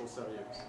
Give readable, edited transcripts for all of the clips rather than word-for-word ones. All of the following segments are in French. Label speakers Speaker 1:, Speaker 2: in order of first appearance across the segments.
Speaker 1: choses sérieuses.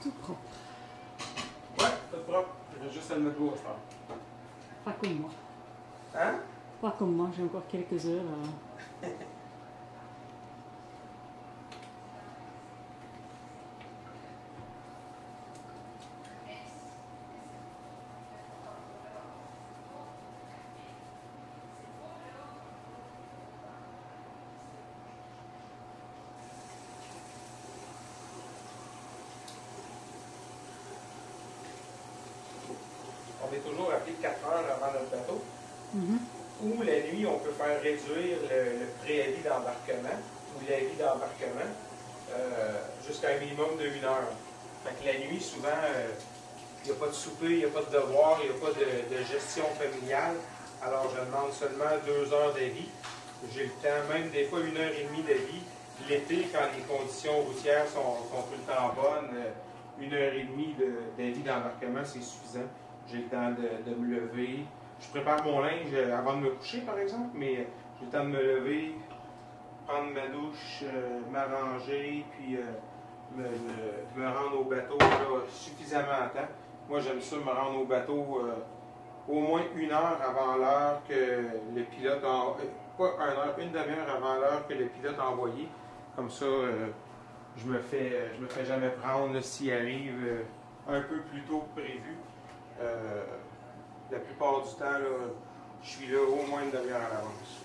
Speaker 1: Tout propre.
Speaker 2: Ouais, tout propre. J'ai juste à le mettre beau à faire.
Speaker 1: Pas comme moi.
Speaker 2: Hein?
Speaker 1: Pas comme moi, j'ai encore quelques heures.
Speaker 2: On est toujours appelé 4 heures avant notre bateau. Ou la nuit, on peut faire réduire le préavis d'embarquement ou l'avis d'embarquement jusqu'à un minimum de 1 heure. Fait que la nuit, souvent, il n'y a pas de souper, il n'y a pas de devoir, il n'y a pas de gestion familiale. Alors, je demande seulement 2 heures d'avis. J'ai le temps, même des fois 1h30 d'avis. L'été, quand les conditions routières sont tout le temps bonnes, 1h30 d'avis d'embarquement, c'est suffisant. J'ai le temps de me lever. Je prépare mon linge avant de me coucher, par exemple, mais j'ai le temps de me lever, prendre ma douche, m'arranger, puis me rendre au bateau là, suffisamment à temps. Moi, j'aime ça me rendre au bateau au moins 1 heure avant l'heure que le pilote a... pas 1 heure, 1 demi-heure avant l'heure que le pilote a envoyé. Comme ça, je me fais jamais prendre s'il arrive un peu plus tôt que prévu. La plupart du temps, là, je suis là au moins 1 demi-heure à l'avance.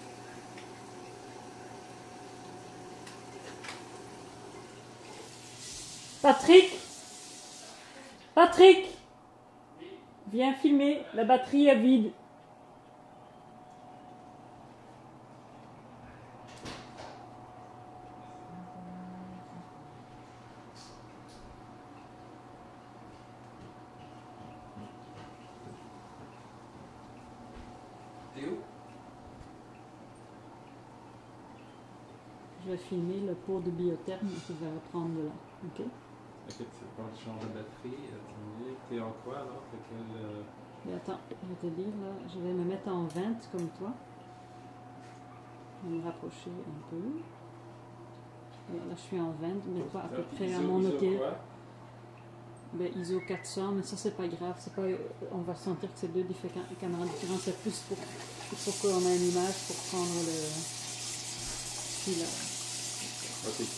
Speaker 1: Patrick! Patrick! Viens filmer, la batterie est vide.
Speaker 2: T'es où?
Speaker 1: Je vais filmer le pot de biotherme que je vais reprendre de là. Ok?
Speaker 3: Ok, quand tu changes de batterie, t'es en quoi alors?
Speaker 1: Mais attends, je vais te dire là, je vais me mettre en 20 comme toi. Je vais me rapprocher un peu. Là, je suis en 20, mais toi à peu près à mon hôtel. Ben, ISO 400, mais ça c'est pas grave, c'est pas, on va sentir que c'est deux caméras différentes, c'est plus pour qu'on ait une image pour prendre le fil.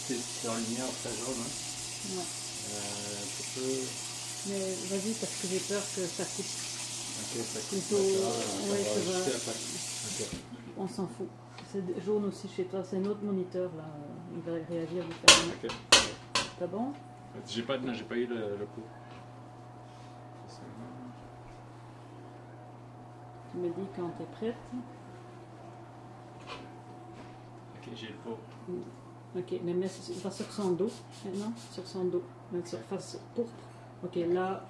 Speaker 3: T'es en lumière très jaune, hein?
Speaker 1: Ouais.
Speaker 3: Tu peux...
Speaker 1: Mais vas-y parce que j'ai peur que ça coupe.
Speaker 3: Ok, ça coupe.
Speaker 1: Plutôt, ouais, ça va.
Speaker 3: Okay.
Speaker 1: On s'en fout. C'est jaune aussi chez toi, c'est notre moniteur là, il va réagir différemment.
Speaker 3: Ok.
Speaker 1: C'est bon?
Speaker 3: J'ai pas eu le pot.
Speaker 1: Tu me dis quand tu es prête.
Speaker 3: Ok, j'ai le pot.
Speaker 1: Ok, mais va sur son dos maintenant, sur son dos, mais sur face pourpre. Ok, là.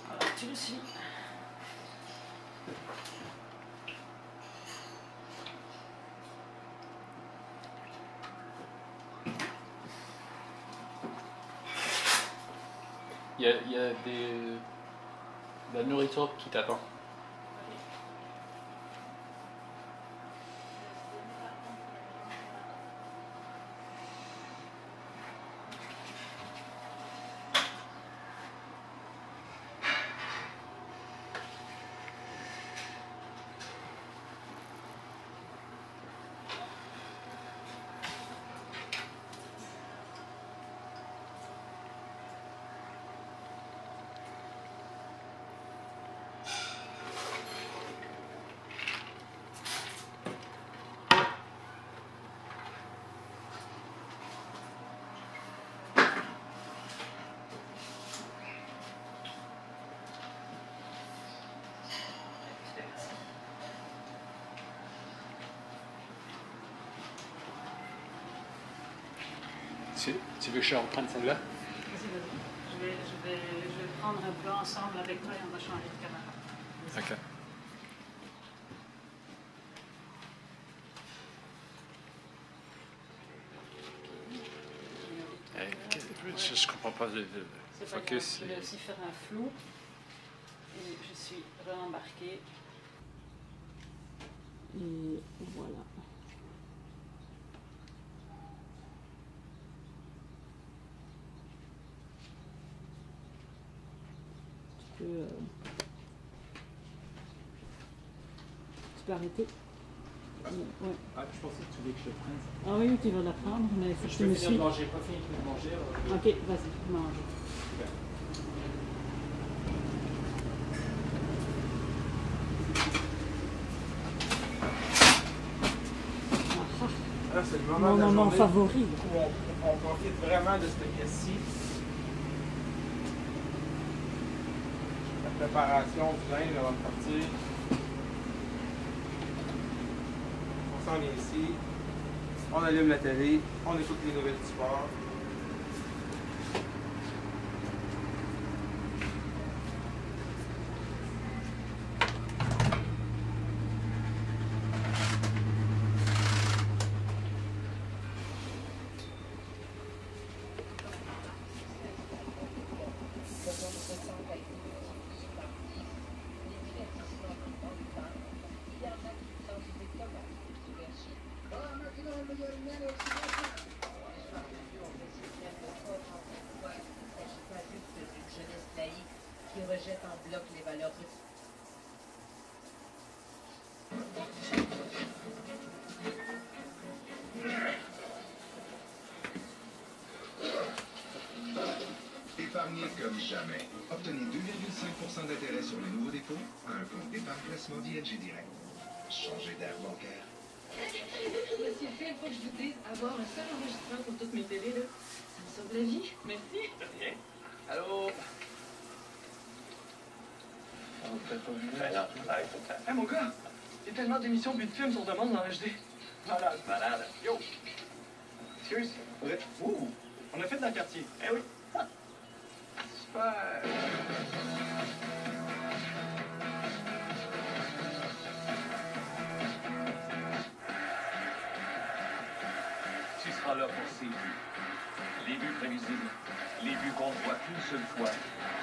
Speaker 1: Voilà, tu le suis.
Speaker 3: Il y a de la nourriture qui t'attend. Tu veux que je reprenne celle-là?
Speaker 1: Vas-y, vas-y. Je vais prendre un plat ensemble avec toi et on va changer de caméra.
Speaker 3: OK. Je comprends pas le focus.
Speaker 1: Je vais aussi faire un flou. Et je suis rembarquée. Et voilà. Tu peux arrêter. Ouais.
Speaker 3: Ah, je pensais que tu voulais que je le prenne.
Speaker 1: Ah oui, tu vas la prendre, mais il faut que tu me
Speaker 3: finir de
Speaker 1: suives.
Speaker 3: manger, pas fini de manger.
Speaker 1: Ok, vas-y, mange.
Speaker 2: Là, c'est le moment
Speaker 1: Mon
Speaker 2: de la
Speaker 1: moment
Speaker 2: journée
Speaker 1: favori.
Speaker 2: où on profite vraiment de cette pièce-ci. La préparation du linge avant de partir. On s'en vient ici. On allume la télé. On écoute les nouvelles du sport.
Speaker 4: Qui rejette en bloc les valeurs de...
Speaker 5: Épargnez comme jamais. Obtenez 2,5% d'intérêt sur les nouveaux dépôts à un compte d'épargne placement d'ING Direct. Changez d'air bancaire.
Speaker 4: Monsieur Phil, faut que je vous dise, avoir un seul enregistreur pour toutes mes télés, là, ça me sauve la vie. Merci.
Speaker 6: Rien. Allô? On ne fait pas vu. Ben non, ça arrive tout le temps.
Speaker 7: Hey mon gars, il y a tellement d'émissions puis de films sur demande en HD.
Speaker 6: Malade, malade. Yo!
Speaker 7: Excuse.
Speaker 6: Ouais. Ouh!
Speaker 7: On a fait dans le quartier.
Speaker 6: Eh oui!
Speaker 7: Super.
Speaker 6: Tu seras là pour ces buts. Les buts prévisibles, les buts qu'on ne voit qu'une seule fois,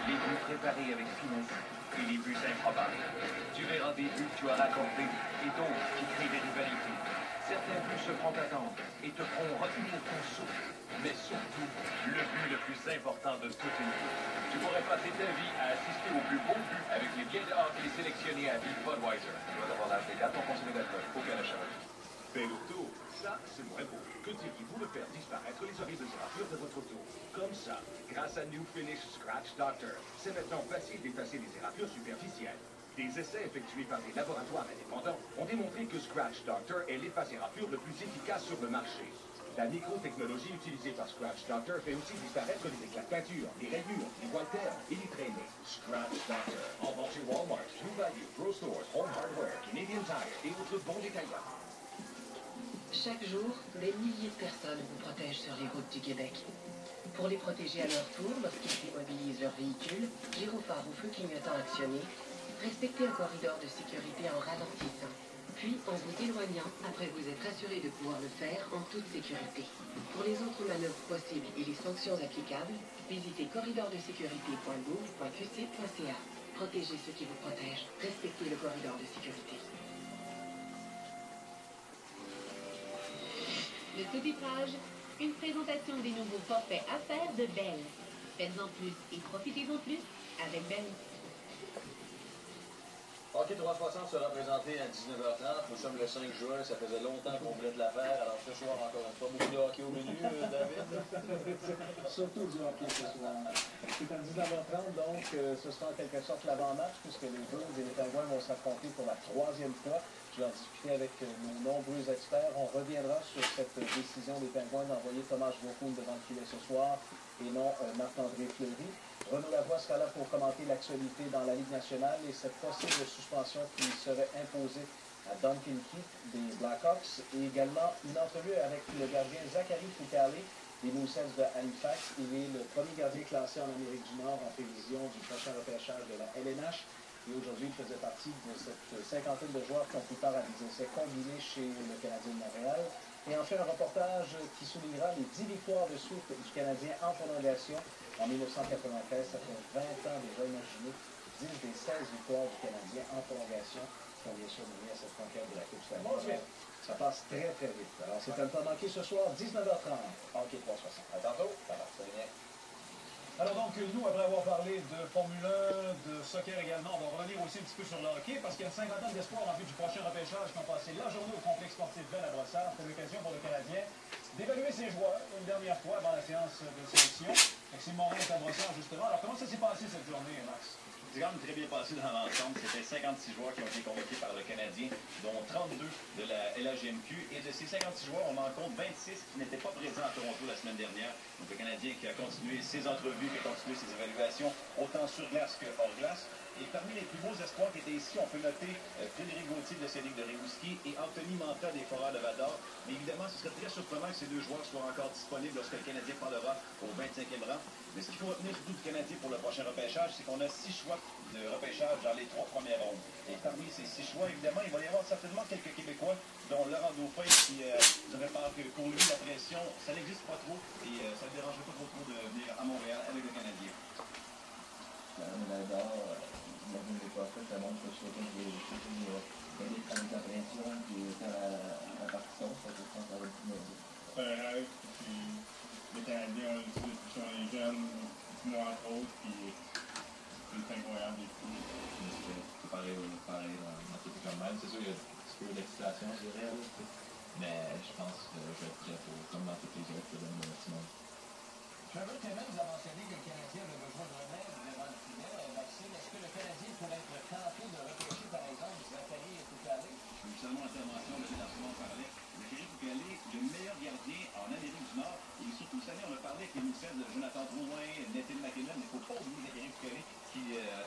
Speaker 6: les buts préparés avec finesse et les buts improbables. Tu verras des buts que tu as raccordés et d'autres qui créent des rivalités. Certains buts se feront attendre et te feront retenir ton souffle. Mais surtout, le but le plus important de toute une vie. Tu pourrais passer ta vie à assister au plus beau but avec les biens de hockey sélectionnés à vie Budweiser. Tu vas devoir l'acheter à ton conseiller d'alcool. Aucun achat.
Speaker 8: Bel auto, ça c'est moins beau. Que diriez-vous de faire disparaître les oreilles de serrure de votre auto? Comme ça, grâce à New Finish Scratch Doctor. C'est maintenant facile d'effacer les éraflures superficielles. Des essais effectués par des laboratoires indépendants ont démontré que Scratch Doctor est l'efface-éraflure le plus efficace sur le marché. La microtechnologie utilisée par Scratch Doctor fait aussi disparaître les éclats de peinture, les rayures, les voiles terres et les traînées. Scratch Doctor. En vente chez Walmart, True Value, Pro Stores, Home Hardware, Canadian Tire et autres bons détaillants.
Speaker 4: Chaque jour, des milliers de personnes vous protègent sur les routes du Québec. Pour les protéger à leur tour lorsqu'ils immobilisent leur véhicule, gyrophare ou feu clignotant actionné, respectez un corridor de sécurité en ralentissant, puis en vous éloignant après vous être assuré de pouvoir le faire en toute sécurité. Pour les autres manœuvres possibles et les sanctions applicables, visitez corridordesécurité.gouv.qc.ca. Protégez ceux qui vous protègent. Respectez le corridor de sécurité.
Speaker 9: Le sous-titrage, une présentation des nouveaux forfaits affaires de Bell. Faites-en plus et profitez-en plus avec Bell.
Speaker 6: Hockey 360 sera présenté à 19h30. Nous sommes le 5 juin. Ça faisait longtemps qu'on voulait de la faire. Alors ce soir, encore une fois, beaucoup de hockey au menu, David.
Speaker 10: Surtout du hockey ce soir. C'est à 19h30, donc ce sera en quelque sorte l'avant-match, puisque les Blues et les Penguins vont s'affronter pour la 3e fois. Je vais en discuter avec nos nombreux experts. On reviendra sur cette décision des Penguins d'envoyer Thomas Vokoun devant le filet ce soir et non Marc-André Fleury. Renaud Lavoie sera là pour commenter l'actualité dans la Ligue nationale et cette possible suspension qui serait imposée à Duncan Keith des Blackhawks et également une entrevue avec le gardien Zachary Fucale des Mooseheads de Halifax. Il est le premier gardien classé en Amérique du Nord en prévision du prochain repêchage de la LNH. Et aujourd'hui, il faisait partie de cette cinquantaine de joueurs qui ont pris part à des essais combinés chez le Canadien de Montréal. Et enfin, un reportage qui soulignera les 10 victoires de suite du Canadien en prolongation. En 1993, ça fait 20 ans déjà, imaginez, 10 des 16 victoires du Canadien en prolongation qui ont bien sûr mené à cette conquête de la Coupe Stanley. Ça passe très très vite. Alors c'est à ne pas manquer ce soir, 19h30, Hockey 360. À tantôt, ça va, très bien.
Speaker 11: Alors donc, nous, après avoir parlé de Formule 1, de soccer également, on va revenir aussi un petit peu sur le hockey, parce qu'il y a une cinquantaine d'espoirs en vue du prochain repêchage qui ont passé la journée au complexe sportif Bell à Brossard. C'est l'occasion pour le Canadien d'évaluer ses joueurs une dernière fois avant la séance de sélection. Maxime Morin est à Brossard, justement. Alors, comment ça s'est passé cette journée, Max?
Speaker 12: C'est quand même très bien passé dans l'ensemble. C'était 56 joueurs qui ont été convoqués par le Canadien, dont 32 de la LHJMQ. Et de ces 56 joueurs, on en compte 26 qui n'étaient pas présents à Toronto la semaine dernière. Donc le Canadien qui a continué ses entrevues, qui a continué ses évaluations, autant sur glace que hors glace. Et parmi les plus beaux espoirs qui étaient ici, on peut noter Frédéric Gauthier de Cédric de Rimouski et Anthony Manta des Foreurs de Val-d'Or. Mais évidemment, ce serait très surprenant que ces deux joueurs soient encore disponibles lorsque le Canadien parlera au 25e rang. Mais ce qu'il faut retenir surtout du Canadien pour le prochain repêchage, c'est qu'on a 6 choix de repêchage dans les 3 premières rondes. Et parmi ces 6 choix, évidemment, il va y avoir certainement quelques Québécois, dont Laurent Dauphin, qui nous avait parlé que pour lui, la pression, ça n'existe pas trop et ça ne dérangerait pas trop de venir à Montréal avec le Canadien.
Speaker 13: J'imagine que pas fait, ça montre que je suis quelqu'un qui a des travaux d'impression, qui est à la partition, ça je pense que ça va être mieux.
Speaker 14: C'est un rêve, puis les Canadiens, on sont les jeunes, moi entre autres, puis c'est incroyable et tout.
Speaker 15: C'est pareil dans tout comme même. C'est sûr qu'il y a un petit peu d'excitation, je dirais, mais je pense que je vais être prêt pour, comme dans toutes les autres, de donner le maximum.
Speaker 10: Trevor Timmins a mentionné que le Canadien avait besoin de remède devant le filet. Maxime, est-ce que le Canadien pourrait être tenté de repêcher, par exemple, Zachary Foucault?
Speaker 12: Je veux seulement intervention de Larson parlait. Zachary Foucault, le meilleur gardien en Amérique du Nord. Et surtout, cette année, on a parlé avec les Mooseheads de Jonathan Drouin, Nathan McKinnon. Il ne faut pas oublier Zachary Foucault, qui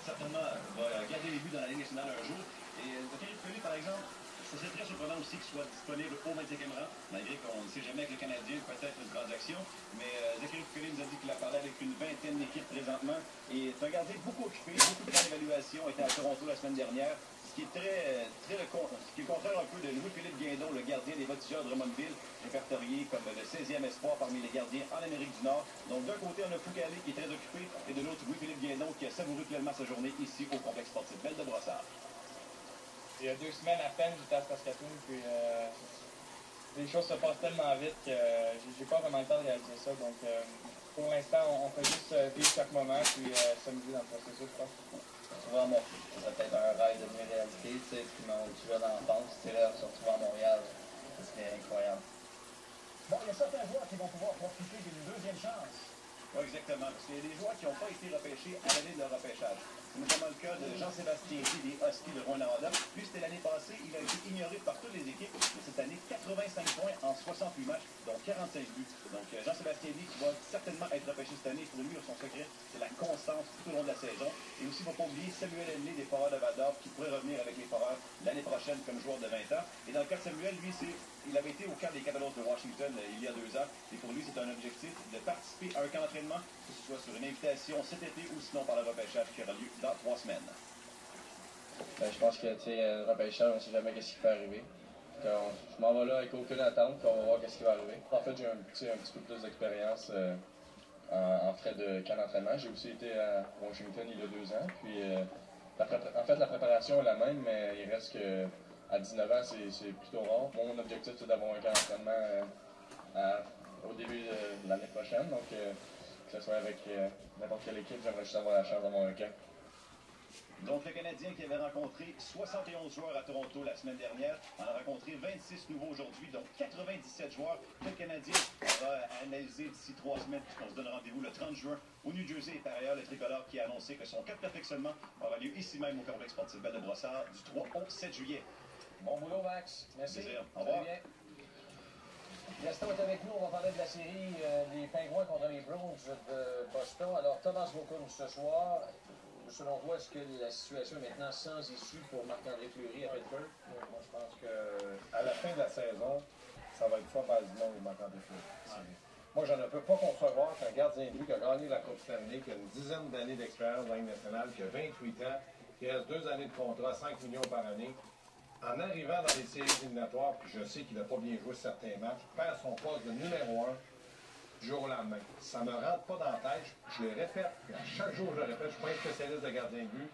Speaker 12: certainement va garder les buts dans la Ligue nationale un jour. Et Zachary Foucault, par exemple, ce serait très surprenant aussi qu'il soit disponible au 25e rang, malgré qu'on ne sait jamais avec le Canadien, peut-être une transaction. Mais Zachary Foucault nous a dit qu'il a parlé avec une vingtaine d'équipes présentement. Et c'est un gardien beaucoup occupé, beaucoup de temps d'évaluation, était à Toronto la semaine dernière. Ce qui est contraire un peu de Louis-Philippe Guindon, le gardien des Voltigeurs de Drummondville, répertorié comme le 16e espoir parmi les gardiens en Amérique du Nord. Donc d'un côté, on a Foucault qui est très occupé, et de l'autre, Louis-Philippe Guindon qui a savouré pleinement sa journée ici au complexe sportif Bell de Brossard.
Speaker 2: Il y a 2 semaines à peine, j'étais à Saskatoon, puis les choses se passent tellement vite que j'ai pas vraiment le temps de réaliser ça. Donc, pour l'instant, on fait juste vivre chaque moment, puis s'amuser dans le processus, je pense.
Speaker 16: Souvent, bon, ça serait peut-être un rêve devenu réalité, tu sais, puis mon tueur d'enfance, tu sais, là, se retrouver à Montréal, ça serait incroyable.
Speaker 11: Bon, il y a certains joueurs qui vont pouvoir profiter d'une deuxième chance.
Speaker 12: Oui, exactement. Parce qu'il y a des joueurs qui n'ont pas été repêchés à l'année de leur repêchage. C'est notamment le cas de Jean-Sébastien Dé des Huskies de Rouyn-Noranda. Lui, c'était l'année passée, il a été ignoré par toutes les équipes. Mais cette année, 85 points en 68 matchs, dont 45 buts. Donc, Jean-Sébastien Dé qui va certainement être repêché cette année. Pour lui, son secret, c'est la constance tout au long de la saison. Et aussi, il ne faut pas oublier Samuel Henley des Foreurs de Val-d'Or qui pourrait revenir avec les Foreurs l'année prochaine comme joueur de 20 ans. Et dans le cas de Samuel, lui, il avait été au camp des Capitals de Washington il y a 2 ans. Et pour lui, c'est un objectif de participer à un camp d'entraînement, que ce soit sur une invitation cet été ou sinon par le repêchage qui aura lieu dans 3 semaines.
Speaker 16: Ben, je pense que, tu sais, le repêchage, on ne sait jamais ce qui peut arriver. Je m'en vais là avec aucune attente, puis on va voir ce qui va arriver. En fait, j'ai un petit peu plus d'expérience en frais de camp d'entraînement. J'ai aussi été à Washington il y a 2 ans. Puis, en fait, la préparation est la même, mais il reste que à 19 ans, c'est plutôt rare. Mon objectif, c'est d'avoir un camp d'entraînement au début de l'année prochaine. Donc, que ce soit avec n'importe quelle équipe, j'aimerais juste avoir la chance d'avoir un camp.
Speaker 12: Donc, le Canadien qui avait rencontré 71 joueurs à Toronto la semaine dernière en a rencontré 26 nouveaux aujourd'hui, donc 97 joueurs que le Canadien aura analysé d'ici 3 semaines, puisqu'on se donne rendez-vous le 30 juin au New Jersey. Et par ailleurs, le tricolore qui a annoncé que son cas de perfectionnement aura lieu ici même au complexe sportif Bell de Brossard du 3 au 7 juillet.
Speaker 10: Bon boulot, Max. Merci.
Speaker 12: Plaisir. Au revoir.
Speaker 10: Gaston est avec nous. On va parler de la série des Pingouins contre les Bruins de Boston. Alors, Thomas Vokoun ce soir. Selon toi, est-ce que la situation est maintenant sans issue pour Marc-André Fleury à Pittsburgh?
Speaker 17: Moi, je pense qu'à la fin de la saison, ça va être fois basement au Marc-André Fleury. Moi, je ne peux pas concevoir qu'un gardien de but qui a gagné la Coupe Stanley, qui a une dizaine d'années d'expérience dans la Ligue nationale, qui a 28 ans, qui reste 2 années de contrat, 5 millions par année, en arrivant dans les séries éliminatoires, puis je sais qu'il n'a pas bien joué certains matchs, perd son poste de numéro 1 du jour au lendemain. Ça ne me rentre pas dans la tête. Je le répète, puis à chaque jour je le répète, je ne suis pas un spécialiste de gardien de but,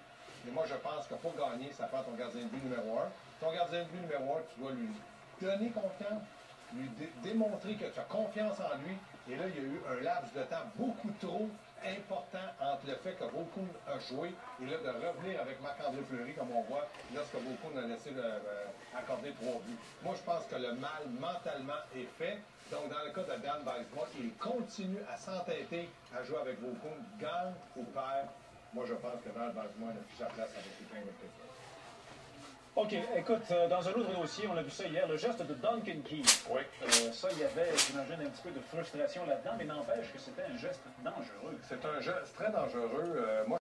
Speaker 17: mais moi je pense que pour gagner, ça prend ton gardien de but numéro 1. Ton gardien de but numéro 1, tu dois lui donner confiance, lui démontrer que tu as confiance en lui. Et là, il y a eu un laps de temps beaucoup trop important entre le fait que Vaucoun a joué et là de revenir avec Marc-André Fleury, comme on voit, lorsque Vaucoun a laissé accorder 3 buts. Moi, je pense que le mal mentalement est fait. Donc, dans le cas de Dan Weissman, il continue à s'entêter à jouer avec Vaucoun, gagne ou perd. Moi, je pense que Dan Weissman a plus sa place avec les Penguins de Pittsburgh.
Speaker 11: OK, écoute, dans un autre dossier, on a vu ça hier, le geste de Duncan Keith.
Speaker 17: Oui.
Speaker 11: Ça, il y avait, j'imagine, un petit peu de frustration là-dedans, mais n'empêche que c'était un geste dangereux.
Speaker 17: C'est un geste très dangereux. Moi,